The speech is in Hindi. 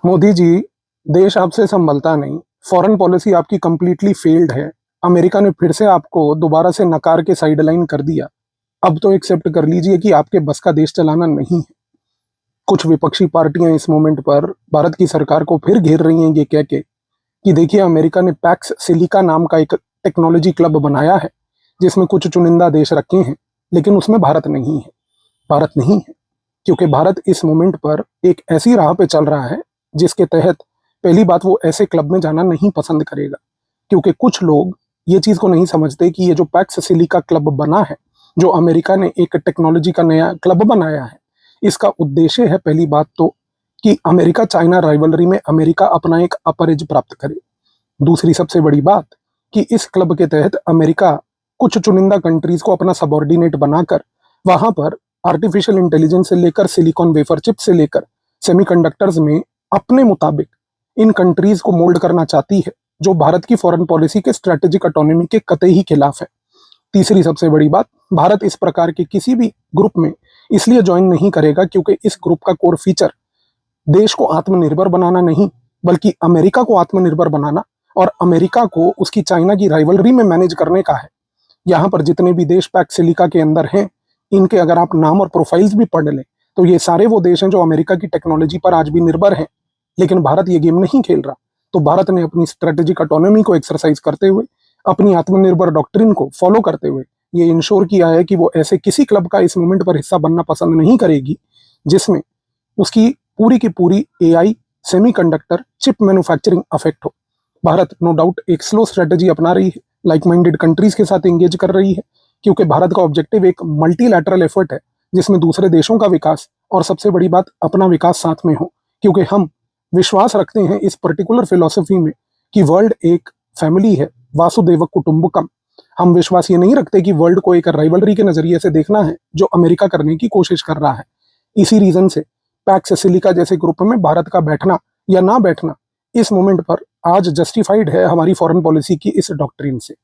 मोदी जी, देश आपसे संभलता नहीं। फॉरेन पॉलिसी आपकी कंप्लीटली फेल्ड है। अमेरिका ने फिर से आपको दोबारा से नकार के साइडलाइन कर दिया। अब तो एक्सेप्ट कर लीजिए कि आपके बस का देश चलाना नहीं है। कुछ विपक्षी पार्टियां इस मोमेंट पर भारत की सरकार को फिर घेर रही हैं ये कह के कि देखिए, अमेरिका ने पैक्स सिलिका नाम का एक टेक्नोलॉजी क्लब बनाया है जिसमें कुछ चुनिंदा देश रखे हैं, लेकिन उसमें भारत नहीं है। भारत नहीं है क्योंकि भारत इस मोमेंट पर एक ऐसी राह पे चल रहा है जिसके तहत पहली बात वो ऐसे क्लब में जाना नहीं पसंद करेगा, क्योंकि कुछ लोग ये चीज को नहीं समझते कि ये जो पैक्स सिलिका क्लब बना है, जो अमेरिका ने एक टेक्नोलॉजी का नया क्लब बनाया है, इसका उद्देश्य है पहली बात तो कि अमेरिका चाइना राइवलरी में अमेरिका अपना एक अपर एज प्राप्त करे। दूसरी सबसे बड़ी बात कि इस क्लब के तहत अमेरिका कुछ चुनिंदा कंट्रीज को अपना सबॉर्डिनेट बनाकर वहां पर आर्टिफिशियल इंटेलिजेंस से लेकर सिलिकॉन वेफर चिप से लेकर सेमीकंडक्टर्स में अपने मुताबिक इन कंट्रीज को मोल्ड करना चाहती है, जो भारत की फॉरेन पॉलिसी के स्ट्रेटेजिक ऑटोनॉमी के कतई ही खिलाफ है। तीसरी सबसे बड़ी बात, भारत इस प्रकार के किसी भी ग्रुप में इसलिए ज्वाइन नहीं करेगा क्योंकि इस ग्रुप का कोर फीचर देश को आत्मनिर्भर बनाना नहीं, बल्कि अमेरिका को आत्मनिर्भर बनाना और अमेरिका को उसकी चाइना की राइवलरी में मैनेज करने का है। यहाँ पर जितने भी देश पैक्स सिलिका के अंदर हैं, इनके अगर आप नाम और प्रोफाइल्स भी पढ़ लें तो ये सारे वो देश हैं जो अमेरिका की टेक्नोलॉजी पर आज भी निर्भर हैं। लेकिन भारत ये गेम नहीं खेल रहा। तो भारत ने अपनी स्ट्रेटेजिक ऑटोनॉमी को एक्सरसाइज करते हुए, अपनी आत्मनिर्भर डॉक्ट्रिन को फॉलो करते हुए ये इंश्योर किया है कि वो ऐसे किसी क्लब का इस मोमेंट पर हिस्सा बनना पसंद नहीं करेगी जिसमें उसकी पूरी की पूरी AI, semiconductor, chip manufacturing affect हो। भारत नो डाउट एक स्लो स्ट्रेटेजी अपना रही है, लाइक माइंडेड कंट्रीज के साथ एंगेज कर रही है, क्योंकि भारत का ऑब्जेक्टिव एक मल्टीलैटरल एफर्ट है जिसमें दूसरे देशों का विकास और सबसे बड़ी बात अपना विकास साथ में हो। क्योंकि हम विश्वास रखते हैं इस पर्टिकुलर फिलॉसफी में कि वर्ल्ड एक फैमिली है, वासुदेव कुटुंबकम। हम विश्वास ये नहीं रखते कि वर्ल्ड को एक राइवलरी के नजरिए से देखना है, जो अमेरिका करने की कोशिश कर रहा है। इसी रीजन से पैक्स सिलिका जैसे ग्रुप में भारत का बैठना या ना बैठना इस मोमेंट पर आज जस्टिफाइड है हमारी फॉरेन पॉलिसी की इस डॉक्ट्रिन से।